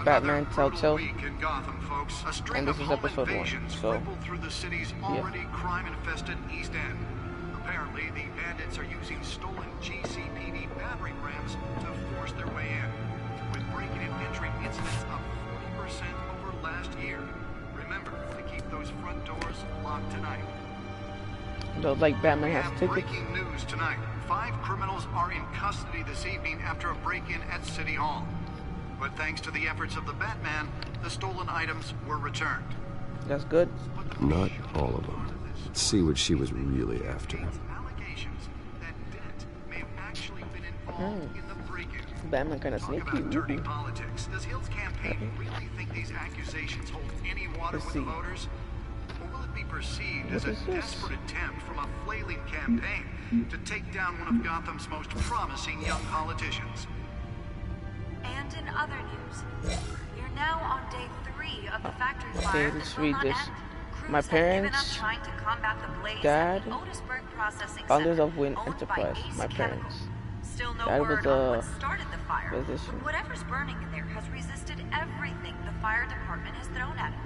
Batman Telltale, week in Gotham, folks. A string and of this is home episode 1. invasions So, rippled through the city's already crime-infested East End. Apparently, the bandits are using stolen GCPD battering rams to force their way in, with breaking and entering incidents up 40% over last year. Remember to keep those front doors locked tonight. though, like Batman has tickets. Breaking news tonight. 5 criminals are in custody this evening after a break-in at City Hall. But thanks to the efforts of the Batman, the stolen items were returned. That's good. Not all of them. Let's see what she was really after. Allegations that Dent may have actually been involved in the break-in. Batman kind of Talk sneaky. about dirty politics. Does Hill's campaign really think these accusations hold any water with the voters? Or will it be perceived as a desperate attempt from a flailing campaign to take down one of Gotham's most promising young politicians? And in other news, you're now on day 3 of the factory fire. Okay, let's read this. My Crews have given up parents, trying to combat the blaze Dad, at the Otisburg Processing founders Center, of Win owned Enterprise. by Ace My Chemical. parents. Still no Dad word was on a what started the fire. physician. Whatever's burning in there has resisted everything the fire department has thrown at it.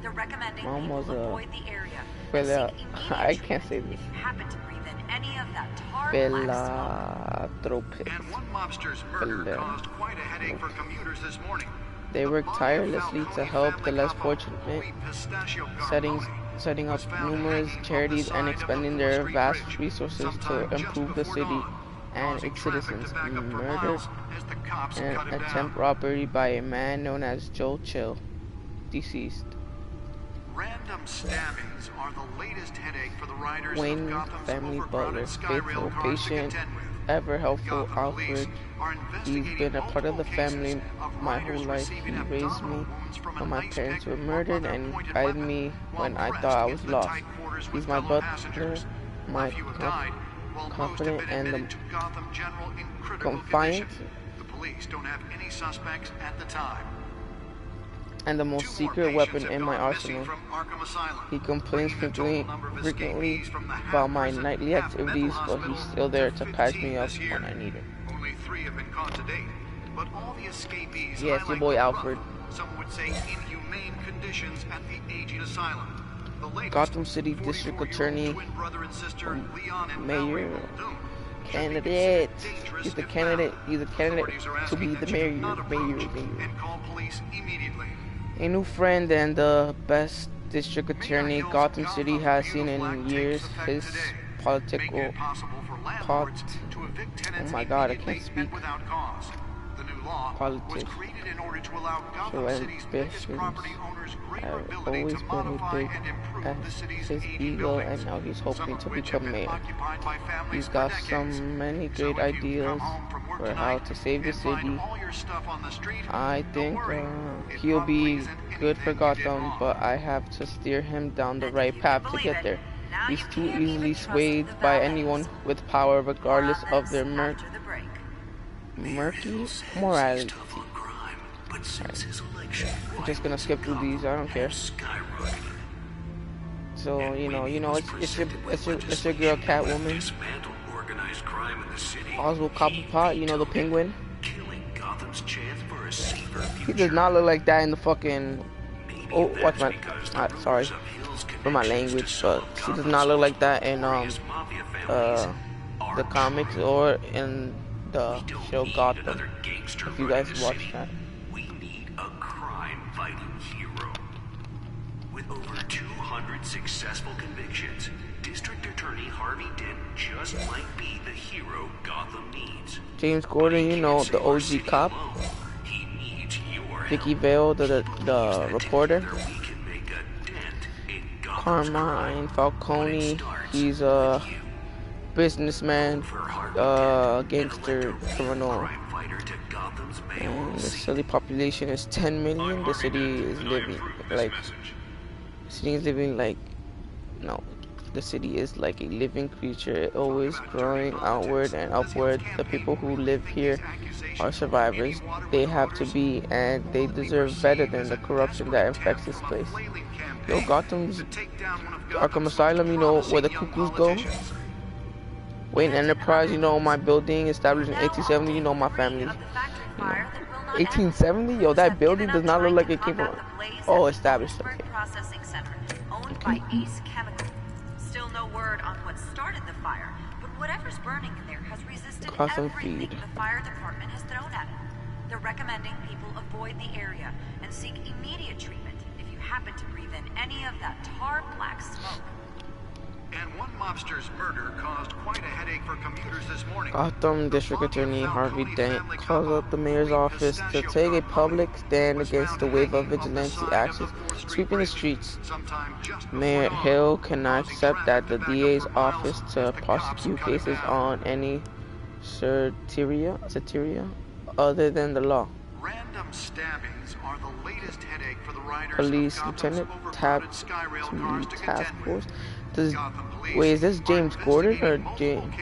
They're recommending Mom people was a avoid the area. Bella. Seek immediate I can't say treatment this. if you happen to breathe in any of that tar black smoke. Philanthropist. And one mobster's murder caused quite a headache for commuters this morning. They work tirelessly to help the less fortunate, setting up numerous charities and expending their vast resources to improve the city and its citizens. Murder and attempt robbery by a man known as Joe Chill, deceased. Random stabbings are the latest headache for the riders Wayne of Gotham's family butler, overcrowded Skyrail faithful, cars to patient, contend with. ever helpful Gotham police Alfred. are He's investigating been a part of the multiple family cases of my riders whole life. He receiving raised abdominal me wounds from when an my ice parents pick were or murdered other and pointed guided weapon, me when while I the thought I rest was get the lost. tight quarters He's with my fellow butler, passengers. my A few have died, while most have confidant, been and admitted the to Gotham General in critical confiant, condition. The police don't have any suspects at the time. and the most 2 more secret patients weapon have in my gone missing arsenal. from Arkham Asylum, He complains bringing the total frequently number of escapees from the about my half-prison, nightly half-mental activities, but he's hospital still there to patch 15 me up this year. when I need him. Only 3 have been caught to date, but all the escapees Yes, your highlight boy the Alfred. rough, some would say inhumane conditions at the aging asylum. The latest, Gotham City District 44-year-old Attorney, twin brother and sister, Leon and Mayor, Valerie Muldoon, should be candidate. considered dangerous He's the if candidate. found. He's a candidate Authorities are to asking be the that you mayor. not approach and call police immediately. A new friend and the best district attorney Gotham City has seen in years. His political pot. Oh my God, I can't speak. The new law Politics. was created in order to allow Gotham So City's biggest property owners greater I've ability always to been modify big and improve at the city's his aging ego, buildings, and now he's some hoping of to which have become been mayor. occupied by families He's for got decades. so many So great if you ideas come home from work for how tonight to save the and find city. all your stuff on the street, I don't think worry. It he'll probably be isn't good for anything you did Gotham, wrong. but I have to steer him down the And right if you path can to believe get it, there. now He's you too can't easily even trust swayed the by balance. anyone with power, regardless More on of their this after the break. murky morality. I'm just gonna skip through these. I don't care. So you know, it's your girl Catwoman. Oswald Cobblepot, you know, the Penguin. He does not look like that in the fucking. Oh, watch my. Sorry for my language, but he does not look like that in the comics or in the show Gotham. If you guys watch that. We need a crime-fighting hero. With over 200 successful convictions, District Attorney Harvey Dent just might be the hero Gotham needs. James Gordon, you know, the OG cop. He needs your help. Vicky Vale, the reporter. We can make a dent in Gotham's Carmine Falcone, starts he's a businessman, gangster, criminal. crime fighter to Gotham's And mayoral the seat. city population is 10 million. The city is living like, no, the city is like a living creature, always growing outward and upward. The people who live here are survivors. They have to be, and they deserve better than the corruption that infects this place. Yo, Gotham's Arkham Asylum, you know, where the cuckoos go. Wayne Enterprise, you know, my building established in 1870, you know, my family. Of the factory fire that will 1870? Yo, that building does not look like it came from... Oh, established. Okay. Processing center owned by Ace Chemical. Still no word on what started the fire, but whatever's burning in there has resisted Crossing everything feed. the fire department has thrown at it. They're recommending people avoid the area and seek immediate treatment if you happen to breathe in any of that tar black smoke. And one mobster's murder caused quite a headache for commuters this morning. Gotham District Attorney Harvey Dent calls up the mayor's office to take a public stand against the wave of vigilante actions sweeping the streets. Mayor Hill cannot accept that the DA's office to prosecute cases on any satire other than the law. Random stabbings are the latest headache for the riders. Police Lieutenant tapped to task force. Wait, is this James Gordon or James?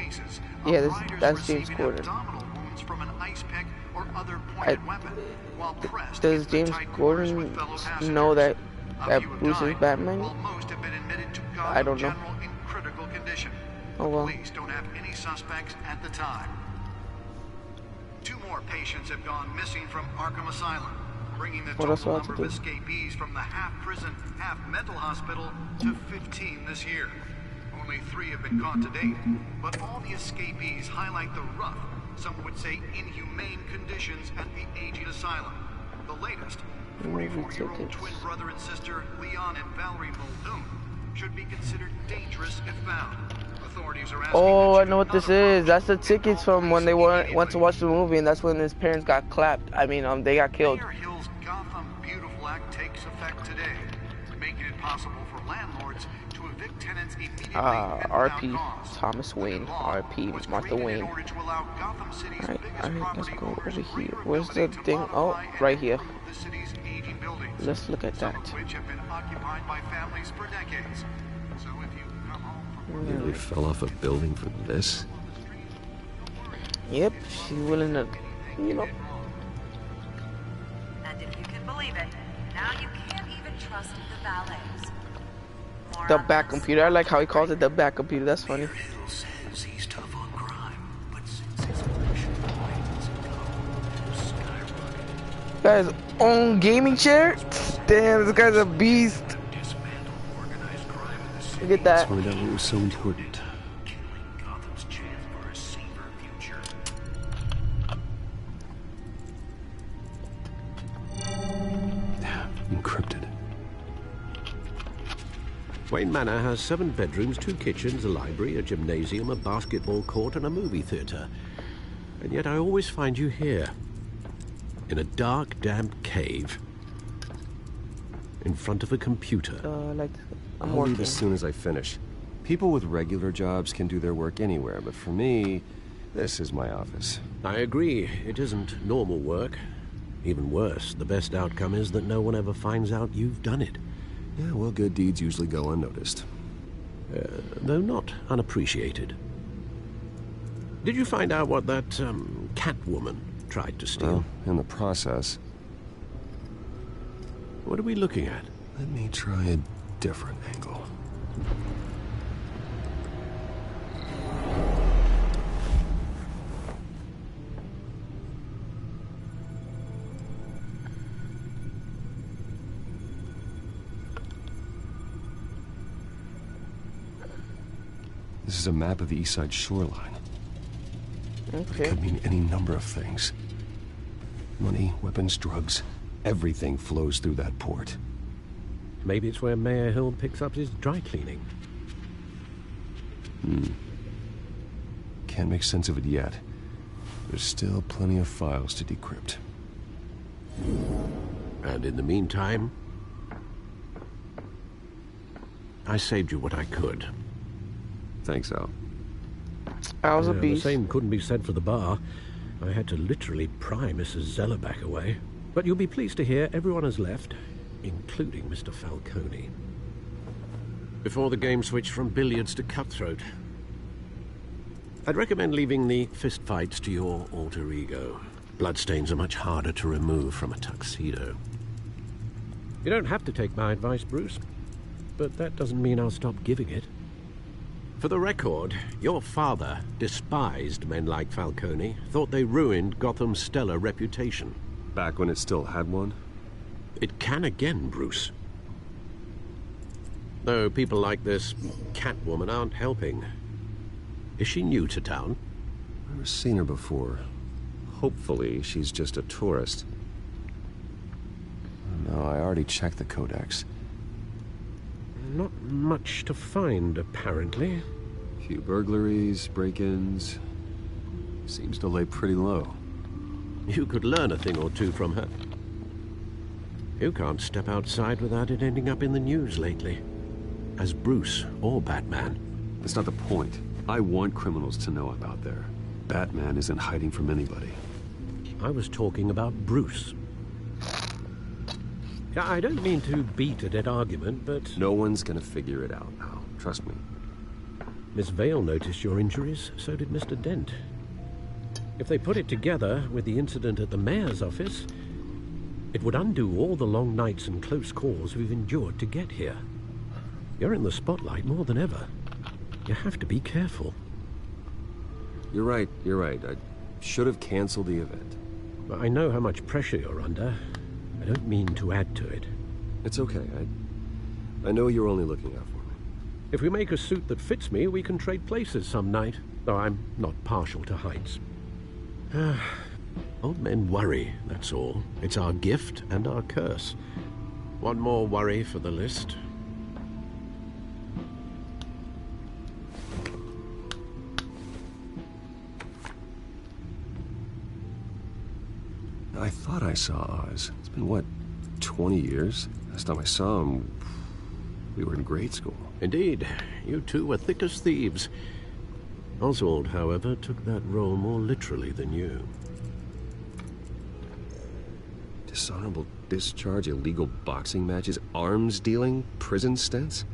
Yeah, that's James Gordon. Does James Gordon know that Bruce is Batman? I don't know. Oh well. Police don't have any suspects at the time. 2 more patients have gone missing from Arkham Asylum, bringing the total number of escapees from the half-prison, half-mental hospital to 15 this year. Only 3 have been caught to date, but all the escapees highlight the rough, some would say inhumane conditions at the aging asylum. The latest, 44-year-old twin brother and sister Leon and Valerie Muldoon should be considered dangerous if found. Authorities are asking. Oh, I know what this is. That's the tickets from when they went to watch the movie, and that's when his parents got clapped. I mean, they got killed. Mayor Hill's Gotham Beautiful Act takes effect today, making it possible for landlords to evict tenants immediately and R.P. without cause. Thomas Wayne. R.P. Martha Wayne. Alright, let's go over here. Where's the thing? Oh, right here. Let's look at that. Which have been occupied by families for decades. So if you come home from You nearly fell off a building for this? Yep, she's willing to, you know. And if you can believe it, now you can't even trust the valets. More The on back this. computer. I like how he calls it the back computer. That's funny. Hill says he's tough on crime, but since his election appointments have come, skyrocketed. Guy's own gaming chair. Damn, this guy's a beast. Dismantle organized crime in the city. Look at that. Find out what was so important. Killing Gotham's chance for a safer future. Encrypted. Wayne Manor has 7 bedrooms, 2 kitchens, a library, a gymnasium, a basketball court, and a movie theater. And yet I always find you here, in a dark, damp cave, in front of a computer. Like, I'm I'll working. leave as soon as I finish. People with regular jobs can do their work anywhere, but for me, this is my office. I agree, it isn't normal work. Even worse, the best outcome is that no one ever finds out you've done it. Yeah, well, good deeds usually go unnoticed. Though not unappreciated. Did you find out what that, Catwoman tried to steal? Well, in the process, What are we looking at? let me try a different angle. This is a map of the East Side shoreline. Okay. Could mean any number of things. Money, weapons, drugs, everything flows through that port. Maybe it's where Mayor Hill picks up his dry cleaning. Can't make sense of it yet. There's still plenty of files to decrypt. And in the meantime, I saved you what I could. Thanks, Al. I was a The beast. same couldn't be said for the bar. I had to literally pry Mrs. Zellerback away. But you'll be pleased to hear everyone has left, including Mr. Falcone. Before the game switched from billiards to cutthroat. I'd recommend leaving the fistfights to your alter ego. Bloodstains are much harder to remove from a tuxedo. You don't have to take my advice, Bruce, but that doesn't mean I'll stop giving it. For the record, your father despised men like Falcone, thought they ruined Gotham's stellar reputation. Back when it still had one? It can again, Bruce. Though people like this Catwoman aren't helping. Is she new to town? Never seen her before. Hopefully, she's just a tourist. No, I already checked the codex. Not much to find, apparently. Few burglaries, break-ins. Seems to lay pretty low. You could learn a thing or two from her. You can't step outside without it ending up in the news lately. As Bruce or Batman. That's not the point. I want criminals to know I'm out there. Batman isn't hiding from anybody. I was talking about Bruce. I don't mean to beat a dead argument, but... No one's gonna figure it out now. Trust me. Miss Vale noticed your injuries, so did Mr. Dent. If they put it together with the incident at the mayor's office, it would undo all the long nights and close calls we've endured to get here. You're in the spotlight more than ever. You have to be careful. You're right. I should have canceled the event. I know how much pressure you're under. I don't mean to add to it. It's okay. I know you're only looking out for me. If we make a suit that fits me, we can trade places some night. Though I'm not partial to heights. Old men worry, that's all. It's our gift and our curse. One more worry for the list. I thought I saw Oz. It's been, what, 20 years? Last time I saw him, we were in grade school. Indeed, you two were thick as thieves. Oswald, however, took that role more literally than you. Dishonorable discharge, illegal boxing matches, arms dealing, prison stints?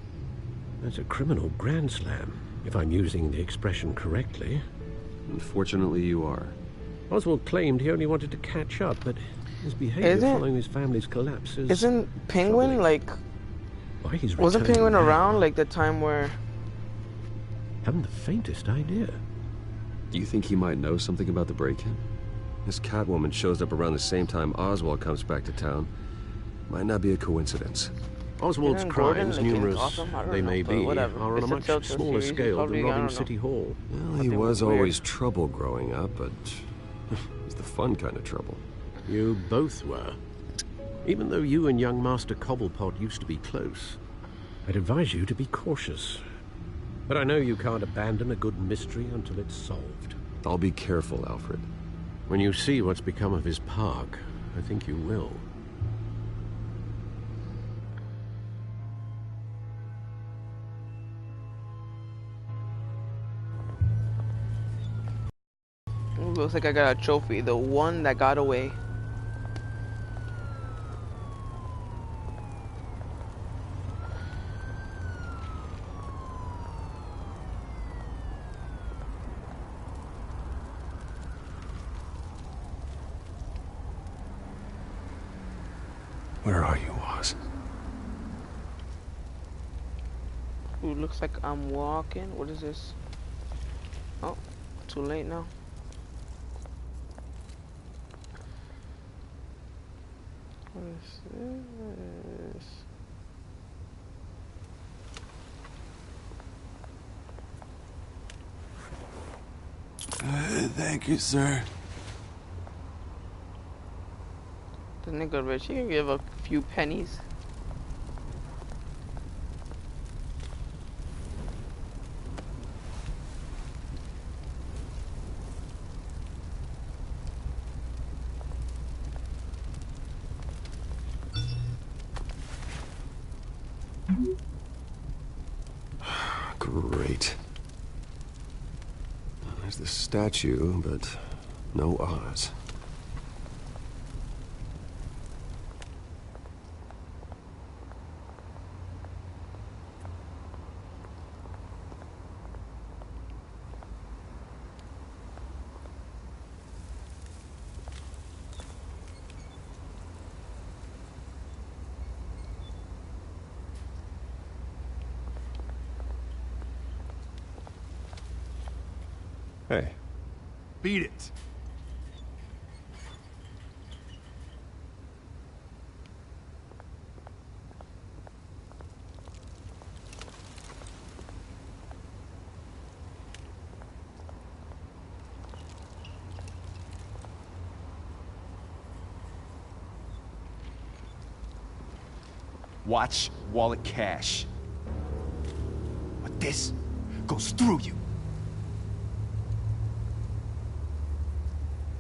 That's a criminal grand slam, if I'm using the expression correctly. Unfortunately, you are. Oswald claimed he only wanted to catch up, but his behavior following his family's collapse is... Isn't Penguin, troubling. like... Why he's Wasn't returned Penguin now? around, like, the time where... Haven't the faintest idea. Do you think he might know something about the break-in? This Catwoman shows up around the same time Oswald comes back to town. Might not be a coincidence. Oswald's Isn't Gordon, crimes, like, in numerous Gotham? I don't they know, may but be, whatever. are on a It's a much Telltale smaller series, scale probably, than I robbing don't know. City Hall. Well, he think was it's weird. always trouble growing up, but he's the fun kind of trouble. You both were. Even though you and young Master Cobblepot used to be close, I'd advise you to be cautious. But I know you can't abandon a good mystery until it's solved. I'll be careful, Alfred. When you see what's become of his park, I think you will. Ooh, looks like I got a trophy. The one that got away. Where are you, Oz? Ooh, looks like I'm walking. What is this? Oh, too late now. What is this? Thank you, sir. The nigga rich. He can give a few pennies. Great. There's the statue, but no Oz. Hey. Beat it. Watch, wallet, cash. But this goes through you.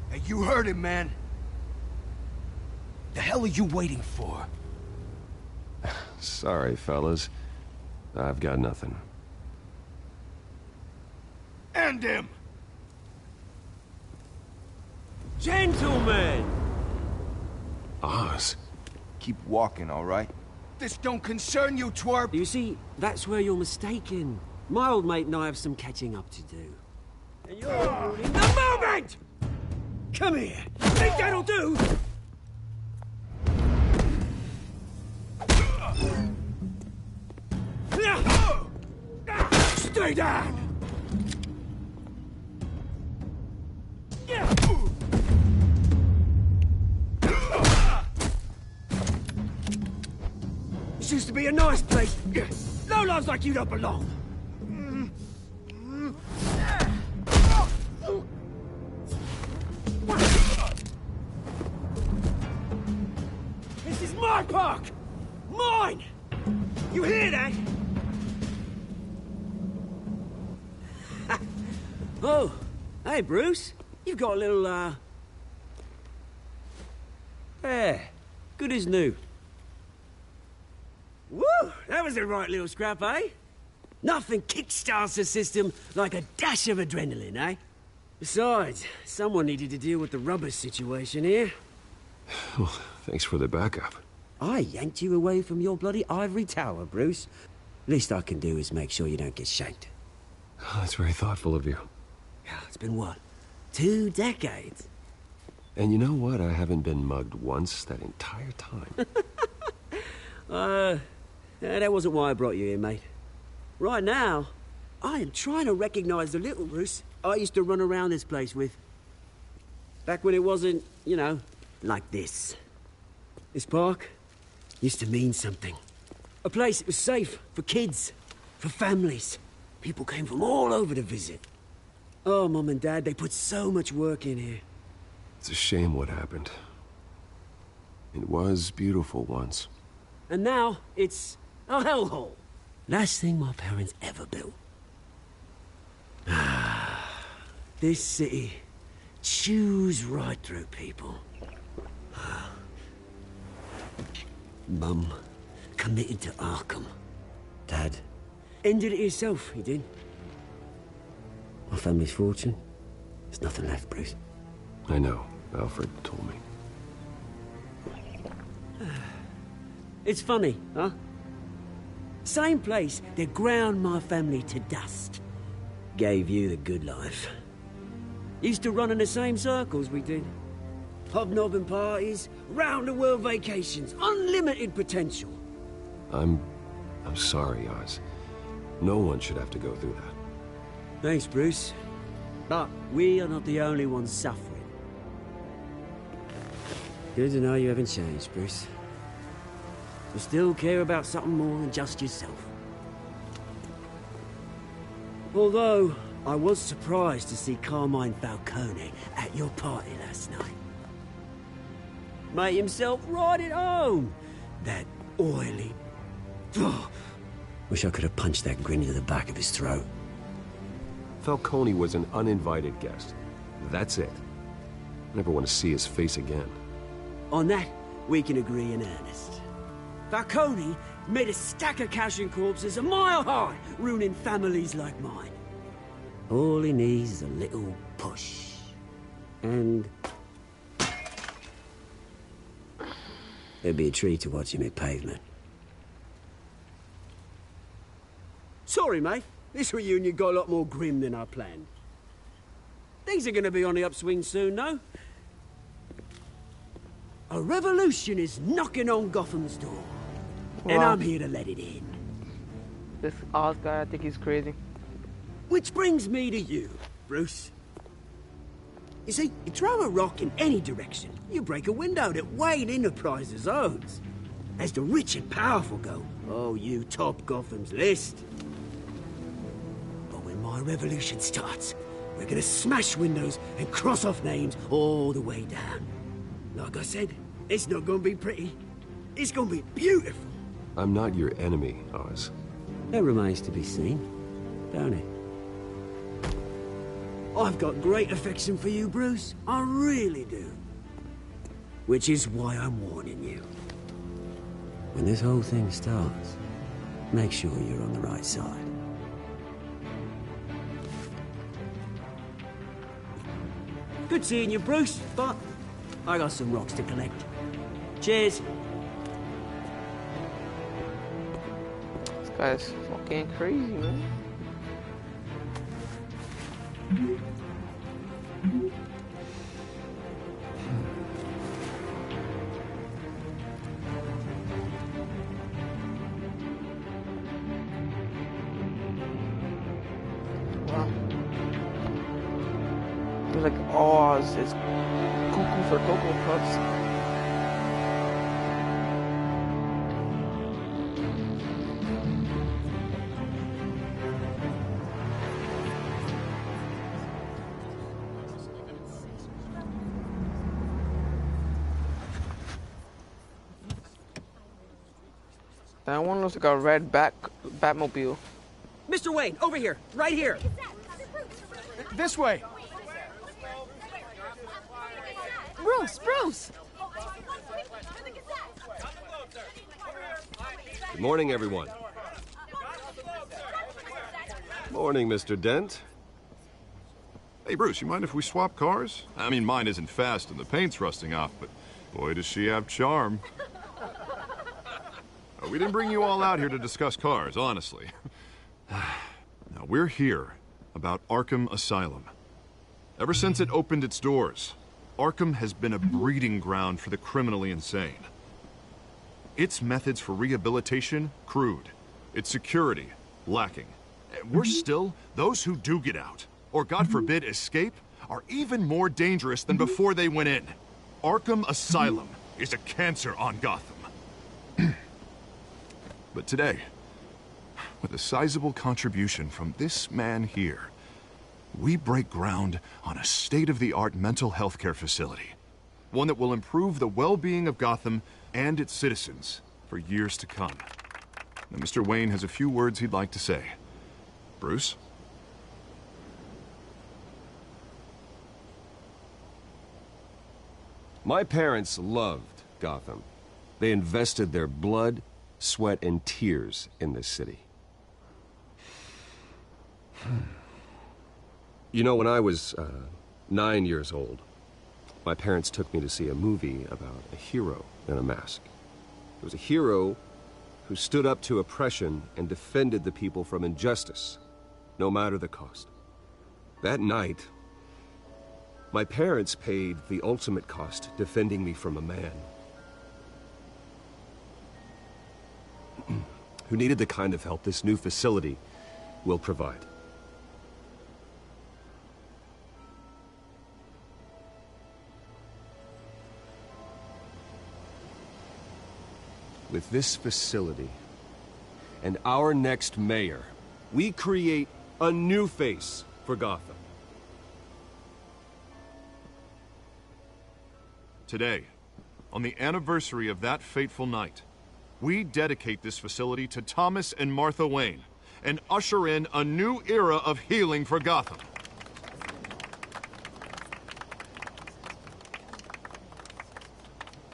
Hey, you heard him, man. The hell are you waiting for? Sorry, fellas. I've got nothing. End him! Gentlemen! Oz. Keep walking, all right? This don't concern you, twerp! You see, that's where you're mistaken. My old mate and I have some catching up to do. And you're ruining the moment! Come here! Think that'll do? Stay down! This used to be a nice place. Lowlifes like you don't belong. This is my park! Mine! You hear that? Oh, hey, Bruce. You've got a little, Yeah, good as new. Woo! That was a right little scrap, eh? Nothing kickstarts the system like a dash of adrenaline, eh? Besides, someone needed to deal with the rubber situation here. Well, thanks for the backup. I yanked you away from your bloody ivory tower, Bruce. Least I can do is make sure you don't get shanked. Oh, that's very thoughtful of you. Yeah, it's been what? 2 decades? And you know what? I haven't been mugged once that entire time. That wasn't why I brought you here, mate. Right now, I am trying to recognize the little Bruce I used to run around this place with. Back when it wasn't, you know, like this. This park used to mean something. A place that was safe for kids, for families. People came from all over to visit. Oh, Mum and Dad, they put so much work in here. It's a shame what happened. It was beautiful once. And now, it's a hellhole. Last thing my parents ever built. This city chews right through people. Mum committed to Arkham. Dad ended it himself, he did. My family's fortune, there's nothing left, Bruce. I know. Alfred told me. It's funny, huh? Same place that ground my family to dust. Gave you the good life. Used to run in the same circles we did. Hobnobbing parties, round-the-world vacations, unlimited potential. I'm sorry, Oz. No one should have to go through that. Thanks, Bruce. But we are not the only ones suffering. Good to know you haven't changed, Bruce. You still care about something more than just yourself. Although, I was surprised to see Carmine Falcone at your party last night. Made himself right at home. That oily... Oh, wish I could have punched that grin into the back of his throat. Falcone was an uninvited guest. That's it. Never want to see his face again. On that, we can agree in earnest. Falcone made a stack of cash and corpses a mile high, ruining families like mine. All he needs is a little push. And... it'd be a treat to watch him hit pavement. Sorry, mate. This reunion got a lot more grim than I planned. Things are gonna be on the upswing soon, though. A revolution is knocking on Gotham's door. And Wow. I'm here to let it in. This Oz guy, I think he's crazy. Which brings me to you, Bruce. You see, you throw a rock in any direction, you break a window that Wayne Enterprises owns. As the rich and powerful go, oh, you top Gotham's list. But when my revolution starts, we're gonna smash windows and cross off names all the way down. Like I said, it's not gonna be pretty. It's gonna be beautiful. I'm not your enemy, Oz. That remains to be seen, don't it? I've got great affection for you, Bruce. I really do. Which is why I'm warning you. When this whole thing starts, make sure you're on the right side. Good seeing you, Bruce, but I got some rocks to collect. Cheers. This guy's fucking crazy, man. Wow. It's like Oz is cuckoo for Cocoa Puffs. That one looks like a red Batmobile. Mr. Wayne, over here, right here. This way! Bruce! Good morning, everyone. Morning, Mr. Dent. Hey, Bruce, you mind if we swap cars? I mean, mine isn't fast and the paint's rusting off, but boy, does she have charm. We didn't bring you all out here to discuss cars, honestly. Now, we're here about Arkham Asylum. Ever since it opened its doors, Arkham has been a breeding ground for the criminally insane. Its methods for rehabilitation, crude. Its security, lacking. Worse still, those who do get out, or God forbid escape, are even more dangerous than before they went in. Arkham Asylum is a cancer on Gotham. But today, with a sizable contribution from this man here, we break ground on a state-of-the-art mental health care facility. One that will improve the well-being of Gotham and its citizens for years to come. Now, Mr. Wayne has a few words he'd like to say. Bruce? My parents loved Gotham. They invested their blood, sweat, and tears in this city. You know, when I was 9 years old, my parents took me to see a movie about a hero in a mask. It was a hero who stood up to oppression and defended the people from injustice, no matter the cost. That night, my parents paid the ultimate cost defending me from a man who needed the kind of help this new facility will provide. With this facility and our next mayor, we create a new face for Gotham. Today, on the anniversary of that fateful night, we dedicate this facility to Thomas and Martha Wayne and usher in a new era of healing for Gotham.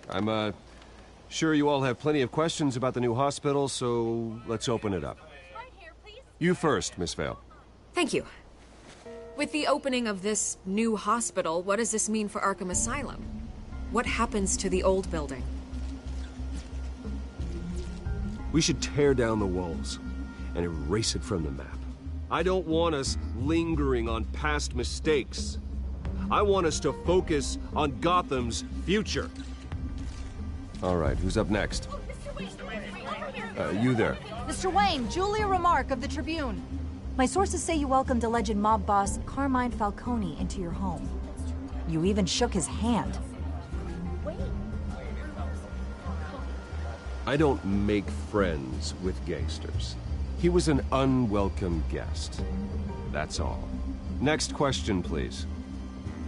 I'm sure you all have plenty of questions about the new hospital, so let's open it up. You first, Miss Vale. Thank you. With the opening of this new hospital, what does this mean for Arkham Asylum? What happens to the old building? We should tear down the walls and erase it from the map. I don't want us lingering on past mistakes. I want us to focus on Gotham's future. All right, who's up next? You there. Mr. Wayne, Julia Remark of the Tribune. My sources say you welcomed alleged mob boss Carmine Falcone into your home. You even shook his hand. I don't make friends with gangsters. He was an unwelcome guest. That's all. Next question, please.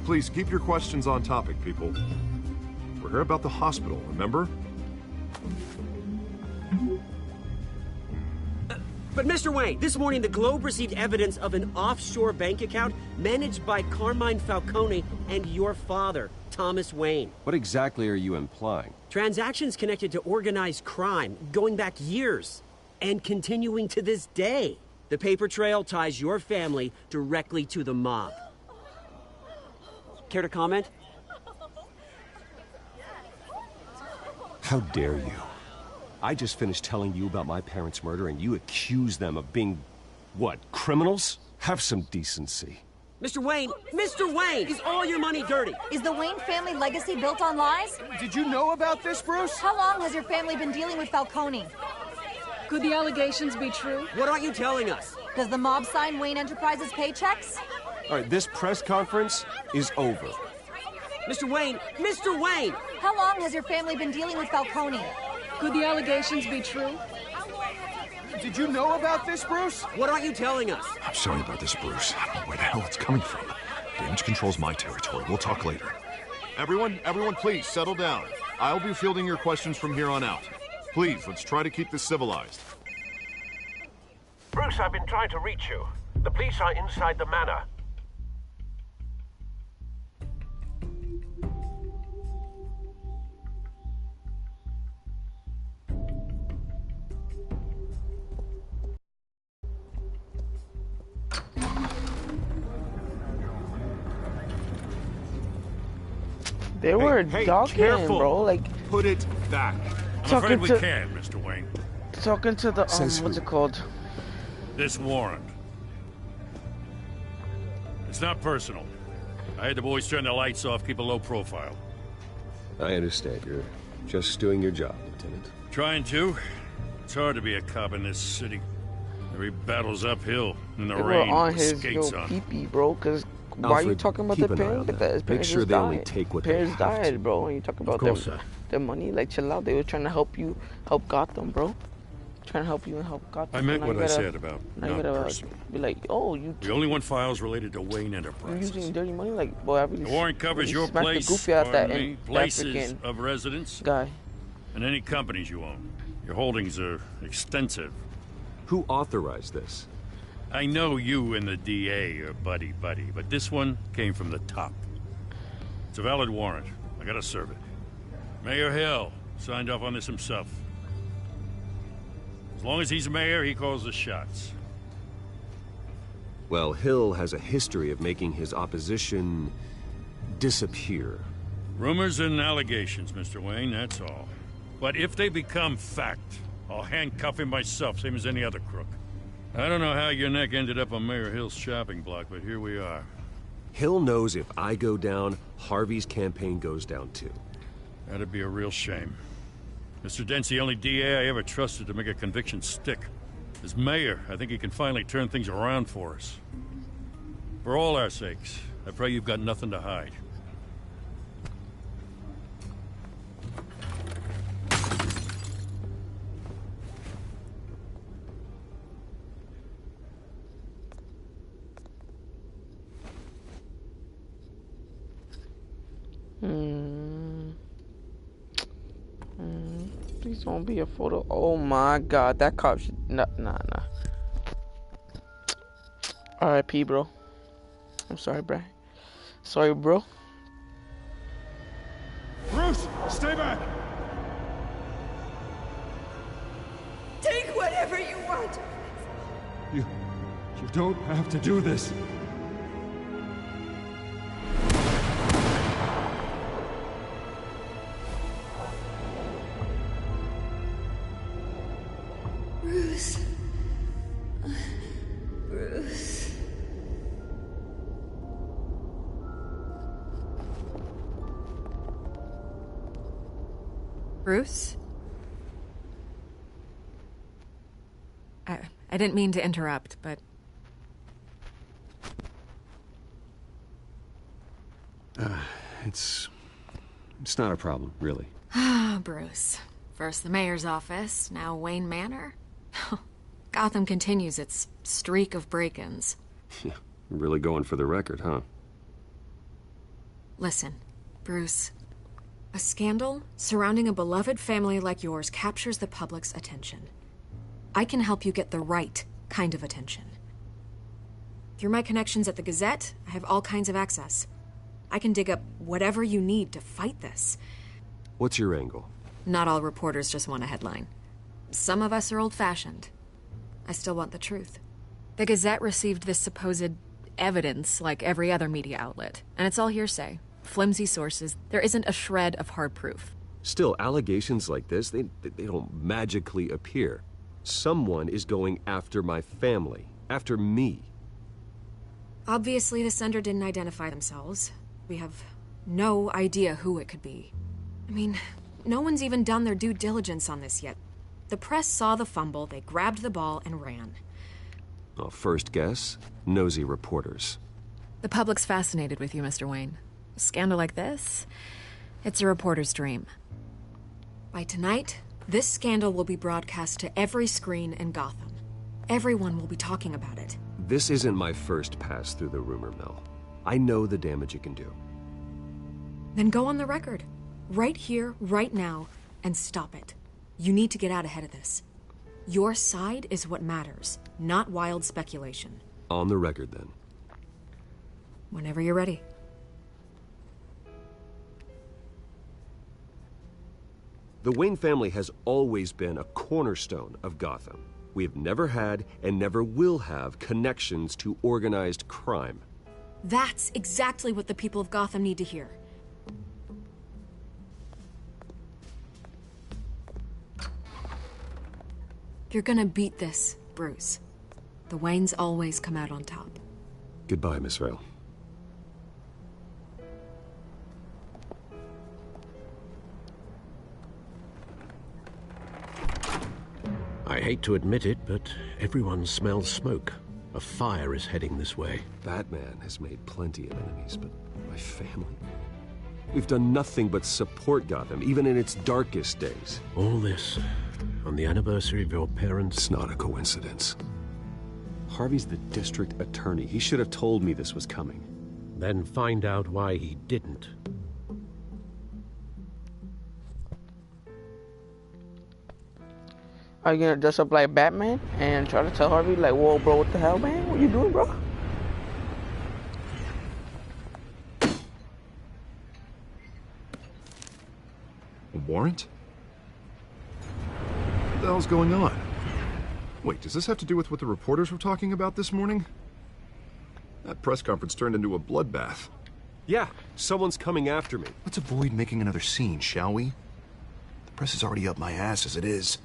Please keep your questions on topic, people. We're here about the hospital, remember? But Mr. Wayne, this morning the Globe received evidence of an offshore bank account managed by Carmine Falcone and your father, Thomas Wayne. What exactly are you implying? Transactions connected to organized crime going back years and continuing to this day. The paper trail ties your family directly to the mob. Care to comment? How dare you? I just finished telling you about my parents' murder and you accuse them of being, what, criminals? Have some decency. Mr. Wayne, is all your money dirty? Is the Wayne family legacy built on lies? Did you know about this, Bruce? How long has your family been dealing with Falcone? Could the allegations be true? What aren't you telling us? Does the mob sign Wayne Enterprises paychecks? All right, this press conference is over. Mr. Wayne! How long has your family been dealing with Falcone? Could the allegations be true? Did you know about this, Bruce? What aren't you telling us? I'm sorry about this, Bruce. I don't know where the hell it's coming from. Damage control's my territory. We'll talk later. Everyone, please settle down. I'll be fielding your questions from here on out. Please, let's try to keep this civilized. Bruce, I've been trying to reach you. The police are inside the manor. They were talking, careful. bro. Like, Put it back. I'm afraid we can, Mr. Wayne. talking to the Says what's who? it called? This warrant. It's not personal. I had the boys turn the lights off, keep a low profile. I understand. You're just doing your job, Lieutenant. Trying to. It's hard to be a cop in this city. Every battle's uphill in the They were rain on with his skates yo on. pee-pee, bro. Cause why are you Alfred, talking about keep the an eye parents? on But them. his Make parents sure just they only died. take what they parents have died, to. bro. And you talk about course, sir. their money, like chill out. They were trying to help you, help Gotham, bro. Trying to help you and help Gotham. I meant Now what you I gotta- said about Now you not gotta personal. be like, oh, you We only want files related to Wayne you Enterprises. using dirty money, like, boy, I really. The warrant covers really your smacked place, the goofy out that, pardon me, that places freaking of residence, guy. and any companies you own. Your holdings are extensive. Who authorized this? I know you and the DA are buddy-buddy, but this one came from the top. It's a valid warrant. I gotta serve it. Mayor Hill signed off on this himself. As long as he's mayor, he calls the shots. Well, Hill has a history of making his opposition disappear. Rumors and allegations, Mr. Wayne, that's all. But if they become fact, I'll handcuff him myself, same as any other crook. I don't know how your neck ended up on Mayor Hill's shopping block, but here we are. Hill knows if I go down, Harvey's campaign goes down too. That'd be a real shame. Mr. Dent's the only DA I ever trusted to make a conviction stick. As mayor, I think he can finally turn things around for us. For all our sakes, I pray you've got nothing to hide. Please don't be a photo. Oh my god, that cop should. Nah. R.I.P., bro. I'm sorry, bro. Sorry, bro. Bruce, stay back! Take whatever you want. You don't have to do this. Bruce. Bruce. Bruce? I didn't mean to interrupt, but It's not a problem, really. Bruce. First the mayor's office, now Wayne Manor. Gotham continues its streak of break-ins. Yeah, really going for the record, huh? Listen, Bruce. A scandal surrounding a beloved family like yours captures the public's attention. I can help you get the right kind of attention. Through my connections at the Gazette, I have all kinds of access. I can dig up whatever you need to fight this. What's your angle? Not all reporters just want a headline. Some of us are old-fashioned. I still want the truth. The Gazette received this supposed evidence like every other media outlet, and it's all hearsay. Flimsy sources. There isn't a shred of hard proof. Still, allegations like this, they don't magically appear. Someone is going after my family, after me. Obviously, the sender didn't identify themselves. We have no idea who it could be. I mean, no one's even done their due diligence on this yet. The press saw the fumble, they grabbed the ball and ran. Well, first guess, nosy reporters. The public's fascinated with you, Mr. Wayne. A scandal like this, it's a reporter's dream. By tonight, this scandal will be broadcast to every screen in Gotham. Everyone will be talking about it. This isn't my first pass through the rumor mill. I know the damage it can do. Then go on the record. Right here, right now, and stop it. You need to get out ahead of this. Your side is what matters, not wild speculation. On the record, then. Whenever you're ready. The Wayne family has always been a cornerstone of Gotham. We have never had and never will have connections to organized crime. That's exactly what the people of Gotham need to hear. You're gonna beat this, Bruce. The Waynes always come out on top. Goodbye, Miss Vale. I hate to admit it, but everyone smells smoke. A fire is heading this way. Batman has made plenty of enemies, but my family... We've done nothing but support Gotham, even in its darkest days. All this on the anniversary of your parents'... It's not a coincidence. Harvey's the district attorney. He should have told me this was coming. Then find out why he didn't. Are you gonna dress up like Batman and try to tell Harvey, like, whoa, bro, what the hell, man? What you doing, bro? A warrant? What the hell's going on? Wait, does this have to do with what the reporters were talking about this morning? That press conference turned into a bloodbath. Yeah, someone's coming after me. Let's avoid making another scene, shall we? The press is already up my ass as it is.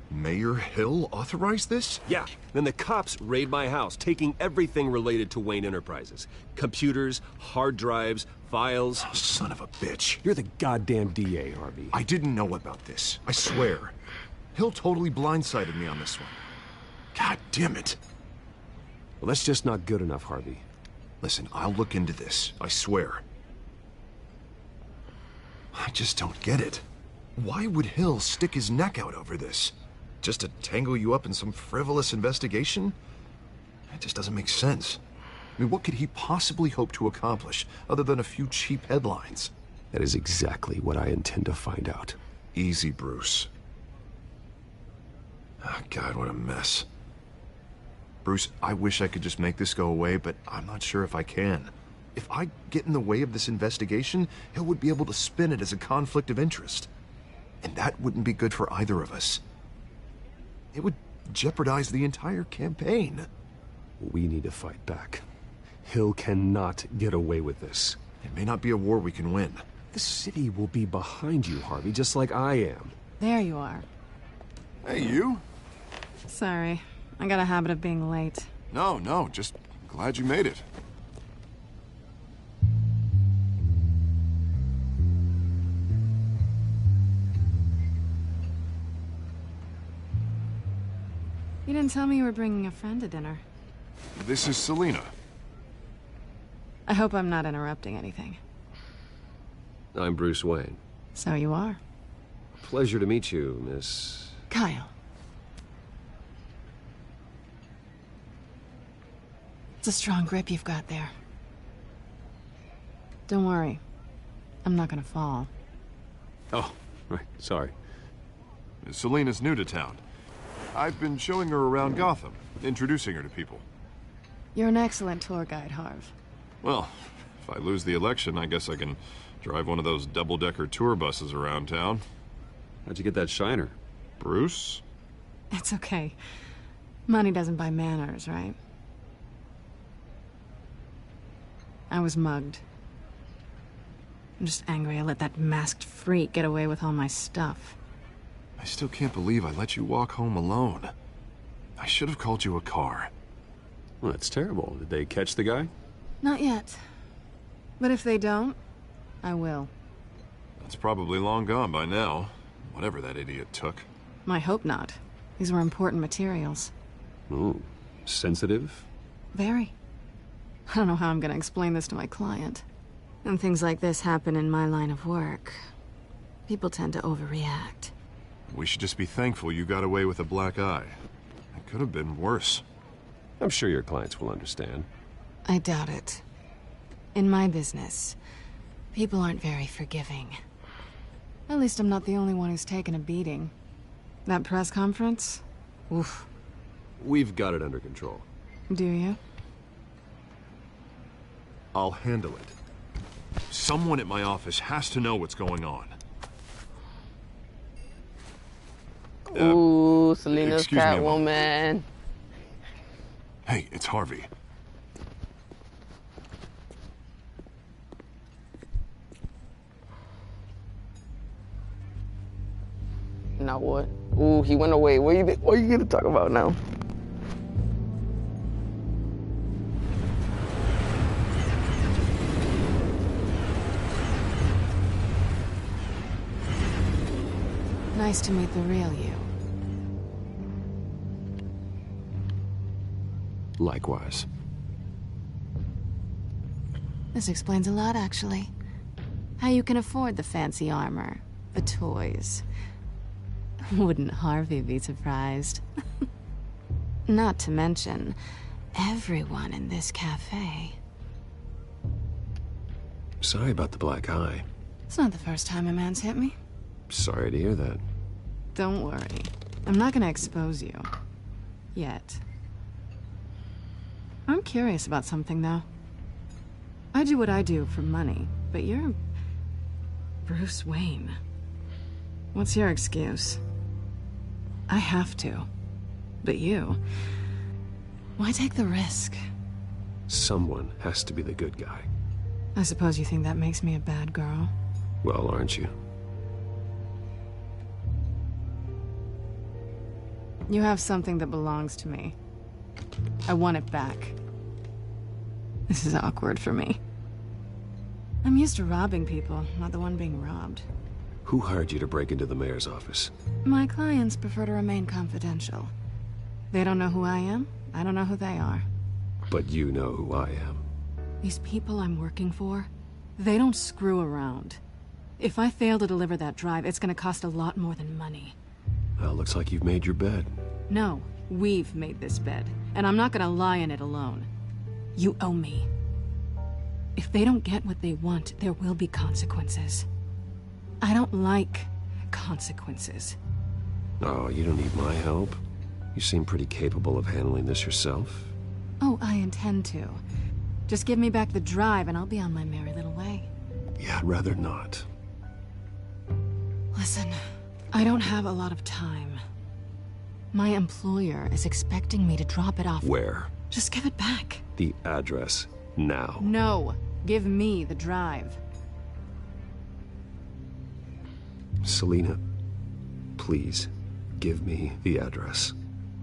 Mayor Hill authorized this? Yeah, then the cops raid my house, taking everything related to Wayne Enterprises. Computers, hard drives, files. Oh, son of a bitch. You're the goddamn DA, Harvey. I didn't know about this. I swear. Hill totally blindsided me on this one. God damn it. Well, that's just not good enough, Harvey. Listen, I'll look into this. I swear. I just don't get it. Why would Hill stick his neck out over this? Just to tangle you up in some frivolous investigation? That just doesn't make sense. I mean, what could he possibly hope to accomplish other than a few cheap headlines? That is exactly what I intend to find out. Easy, Bruce. Oh, God, what a mess. Bruce, I wish I could just make this go away, but I'm not sure if I can. If I get in the way of this investigation, Hill would be able to spin it as a conflict of interest. And that wouldn't be good for either of us. It would jeopardize the entire campaign. We need to fight back. Hill cannot get away with this. It may not be a war we can win. The city will be behind you, Harvey, just like I am. There you are. Hey, you? Sorry. I got a habit of being late. No, just glad you made it. You didn't tell me you were bringing a friend to dinner. This is Selina. I hope I'm not interrupting anything. I'm Bruce Wayne. So you are. Pleasure to meet you, Miss... Kyle. It's a strong grip you've got there. Don't worry. I'm not gonna fall. Oh, right, sorry. Selena's new to town. I've been showing her around Gotham, introducing her to people. You're an excellent tour guide, Harv. Well, if I lose the election, I guess I can drive one of those double-decker tour buses around town. How'd you get that shiner? Bruce? It's okay. Money doesn't buy manners, right? I was mugged. I'm just angry I let that masked freak get away with all my stuff. I still can't believe I let you walk home alone. I should have called you a car. Well, that's terrible. Did they catch the guy? Not yet. But if they don't, I will. That's probably long gone by now. Whatever that idiot took. I hope not. These were important materials. Ooh, sensitive? Very. I don't know how I'm gonna explain this to my client. When things like this happen in my line of work, people tend to overreact. We should just be thankful you got away with a black eye. It could have been worse. I'm sure your clients will understand. I doubt it. In my business, people aren't very forgiving. At least I'm not the only one who's taken a beating. That press conference? Oof. We've got it under control. Do you? I'll handle it. Someone at my office has to know what's going on. Ooh, Selena's excuse me a moment. Catwoman. Hey, it's Harvey. Now what? Ooh, he went away. What are you gonna talk about now? Nice to meet the real you. Likewise. This explains a lot, actually. How you can afford the fancy armor, the toys. Wouldn't Harvey be surprised? Not to mention, everyone in this cafe. Sorry about the black eye. It's not the first time a man's hit me. Sorry to hear that. Don't worry. I'm not gonna expose you. Yet. I'm curious about something, though. I do what I do for money, but you're... Bruce Wayne. What's your excuse? I have to. But you... Why take the risk? Someone has to be the good guy. I suppose you think that makes me a bad girl? Well, aren't you? You have something that belongs to me. I want it back. This is awkward for me. I'm used to robbing people, not the one being robbed. Who hired you to break into the mayor's office? My clients prefer to remain confidential. They don't know who I am, I don't know who they are. But you know who I am. These people I'm working for, they don't screw around. If I fail to deliver that drive, it's gonna cost a lot more than money. Well, looks like you've made your bed. No, we've made this bed, and I'm not gonna lie in it alone. You owe me. If they don't get what they want, there will be consequences. I don't like consequences. Oh, you don't need my help. You seem pretty capable of handling this yourself. Oh, I intend to. Just give me back the drive and I'll be on my merry little way. Yeah, I'd rather not. Listen, I don't have a lot of time. My employer is expecting me to drop it off. Where? Just give it back. The address, now. No, give me the drive. Selena, please, give me the address.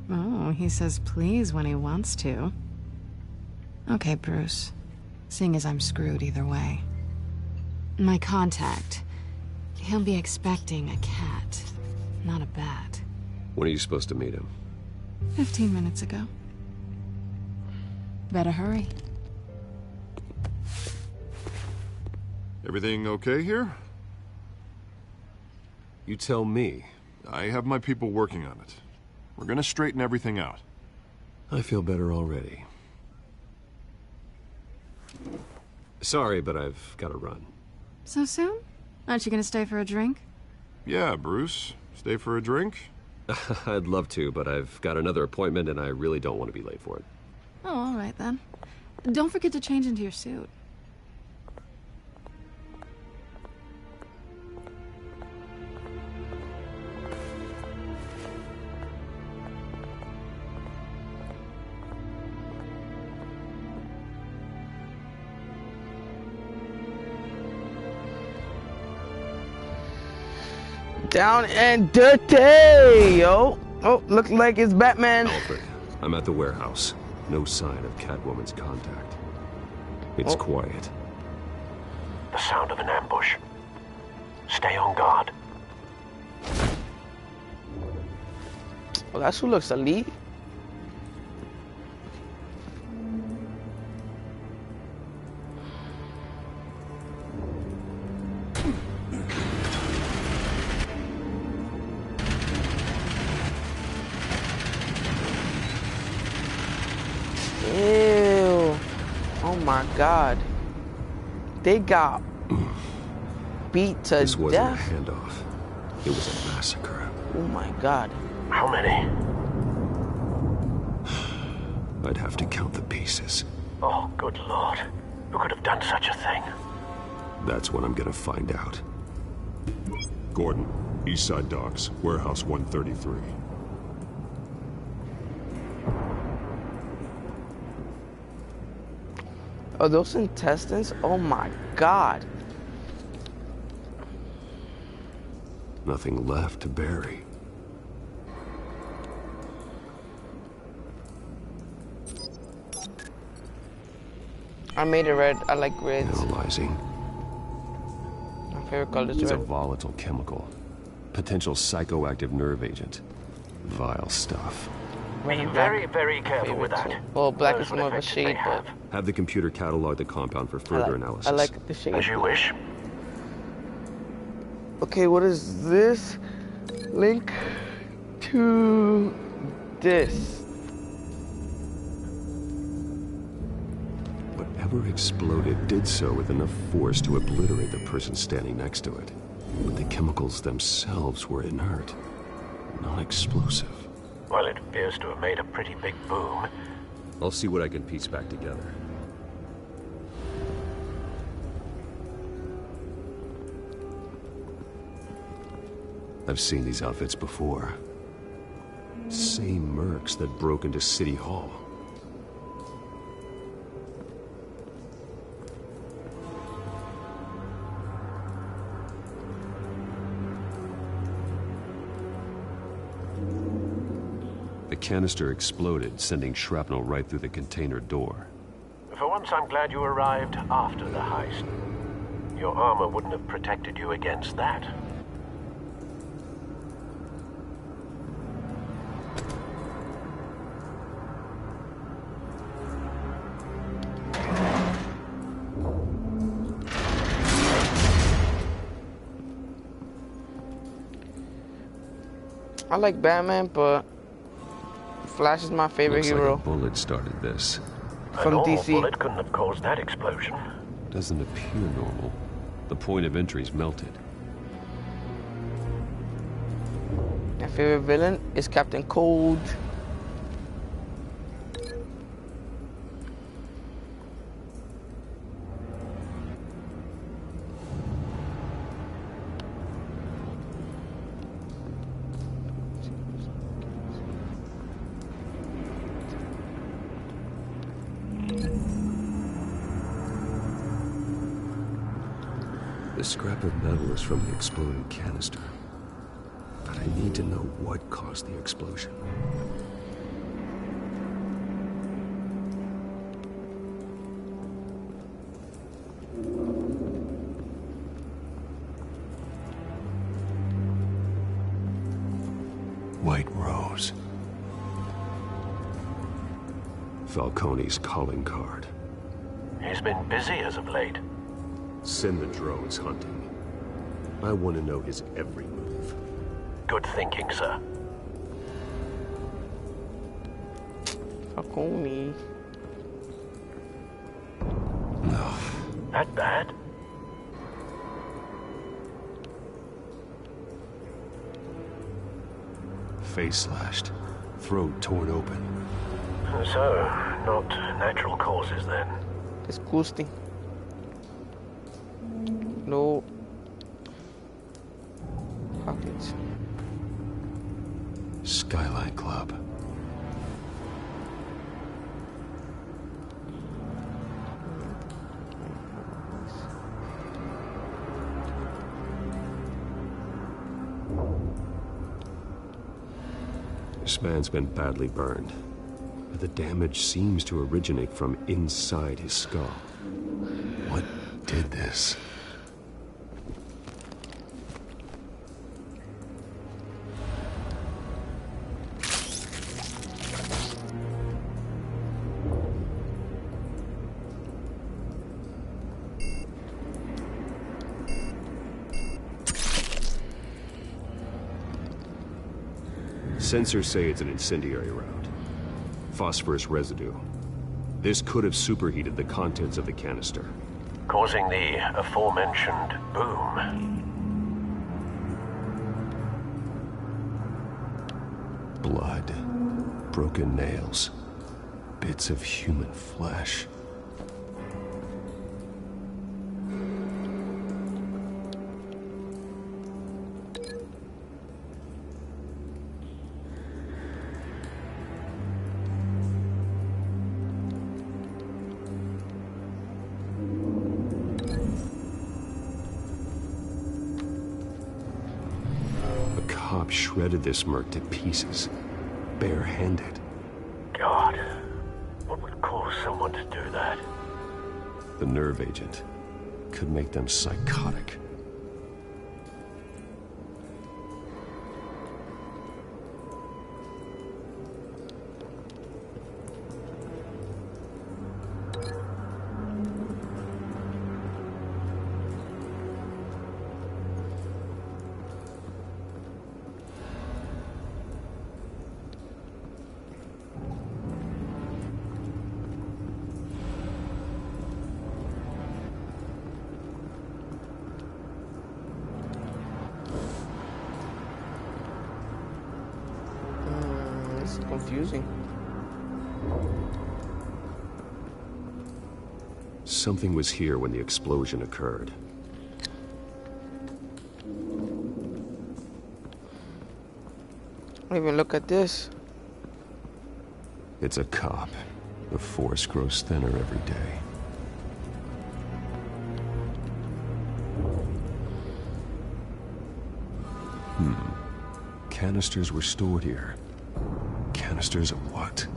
Oh, he says please when he wants to. Okay, Bruce. Seeing as I'm screwed either way. My contact. He'll be expecting a cat, not a bat. When are you supposed to meet him? 15 minutes ago. Better hurry. Everything okay here? You tell me. I have my people working on it. We're gonna straighten everything out. I feel better already. Sorry, but I've got to run. So soon? Aren't you gonna stay for a drink? Yeah, Bruce. Stay for a drink? I'd love to, but I've got another appointment and I really don't want to be late for it. Oh, all right then. Don't forget to change into your suit. Down and dirty, yo. Oh, looks like it's Batman. Alfred, I'm at the warehouse. No sign of Catwoman's contact. It's quiet. The sound of an ambush. Stay on guard. Well, that's who looks elite. Ew. Oh my God. They got beat to This wasn't death. a handoff. It was a massacre. Oh my God. How many? I'd have to count the pieces. Oh, good Lord. Who could have done such a thing? That's what I'm gonna find out. Gordon, Eastside Docks, Warehouse 133. Oh, those intestines? Oh my God. Nothing left to bury. I made it red. I like reds. Analyzing. My favorite color is It's a red. volatile chemical. Potential psychoactive nerve agent. Vile stuff. Be very, very careful with that. Well, black Those is more of a effects they shade, have. but Have the computer catalog the compound for further analysis. I like the shade. As you wish. Okay, what is this? Link to this. Whatever exploded did so with enough force to obliterate the person standing next to it. But the chemicals themselves were inert, non-explosive. Well, it appears to have made a pretty big boom. I'll see what I can piece back together. I've seen these outfits before. Same mercs that broke into City Hall. The canister exploded, sending shrapnel right through the container door. For once, I'm glad you arrived after the heist. Your armor wouldn't have protected you against that. I like Batman, but Flash is my favorite Looks hero. like a bullet started this. From A normal DC. bullet couldn't have caused that explosion. Doesn't appear normal. The point of entry's melted. My favorite villain is Captain Cold. The scrap of metal is from the exploded canister. But I need to know what caused the explosion. White Rose. Falcone's calling card. He's been busy as of late. Send the drones hunting. I want to know his every move. Good thinking, sir. Falcone. No. That bad? face slashed, throat torn open. So, not natural causes then? Disgusting. No pockets. Skyline Club. This man's been badly burned, but the damage seems to originate from inside his skull. What did this? Sensors say it's an incendiary round. Phosphorus residue. This could have superheated the contents of the canister, Causing the aforementioned boom. blood, broken nails, bits of human flesh. Shredded this merc to pieces, barehanded. God, what would cause someone to do that? The nerve agent could make them psychotic. Confusing. Something was here when the explosion occurred. Don't even look at this. It's a cop. The force grows thinner every day. Canisters were stored here. Canisters of what?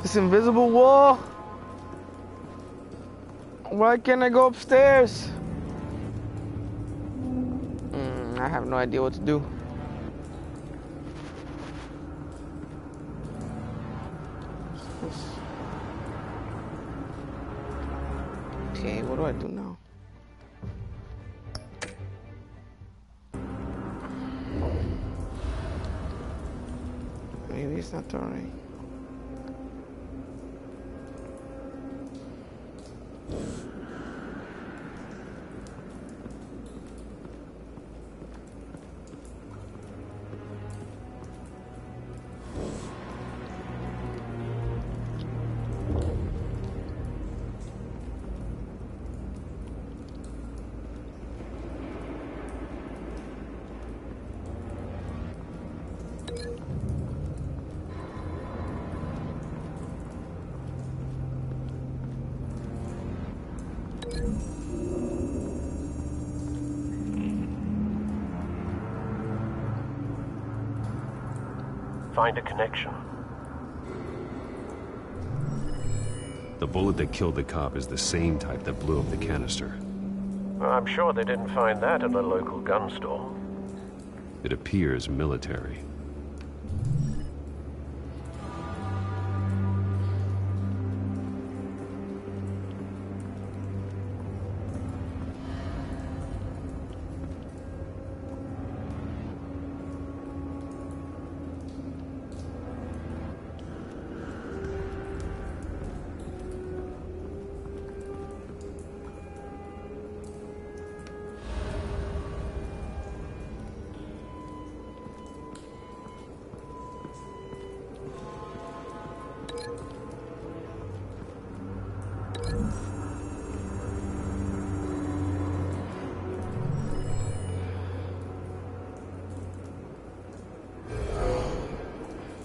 This invisible wall. Why can't I go upstairs? I have no idea what to do. Okay, what do I do now? Maybe it's not alright. Find a connection. The bullet that killed the cop is the same type that blew up the canister. Well, I'm sure they didn't find that at the local gun store. It appears military.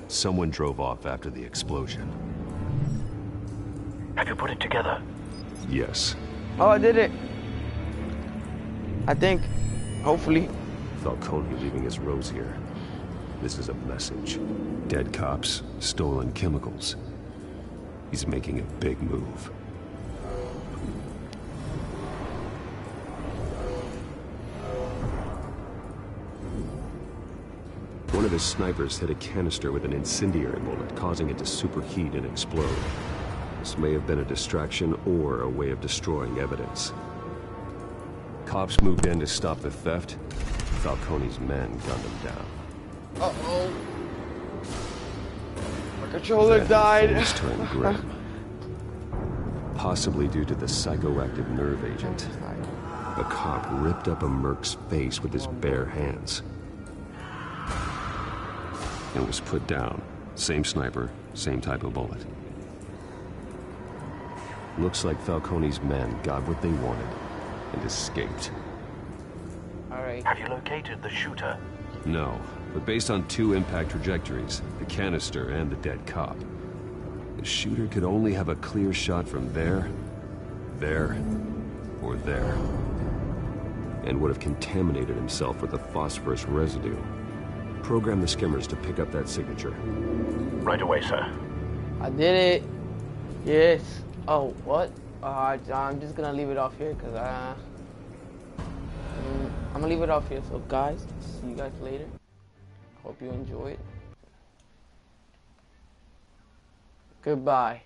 Someone drove off after the explosion. Have you put it together? Yes. Oh, I did it. I think. Hopefully. Falcone leaving his rose here. This is a message. Dead cops, stolen chemicals. He's making a big move. One of his snipers hit a canister with an incendiary bullet, causing it to superheat and explode. This may have been a distraction or a way of destroying evidence. Cops moved in to stop the theft. Falcone's men gunned him down. Uh-oh. My controller died. Things turned grim. Possibly due to the psychoactive nerve agent. A cop ripped up a merc's face with his bare hands. And was put down. Same sniper, same type of bullet. Looks like Falcone's men got what they wanted and escaped. Alright. Have you located the shooter? No, but based on two impact trajectories, the canister and the dead cop, the shooter could only have a clear shot from there, or there, and would have contaminated himself with the phosphorus residue. Program the skimmers to pick up that signature. Right away, sir. I did it. Yes. Oh, what? I'm just gonna leave it off here because I'm gonna leave it off here. So guys, see you guys later. Hope you enjoy it. Goodbye.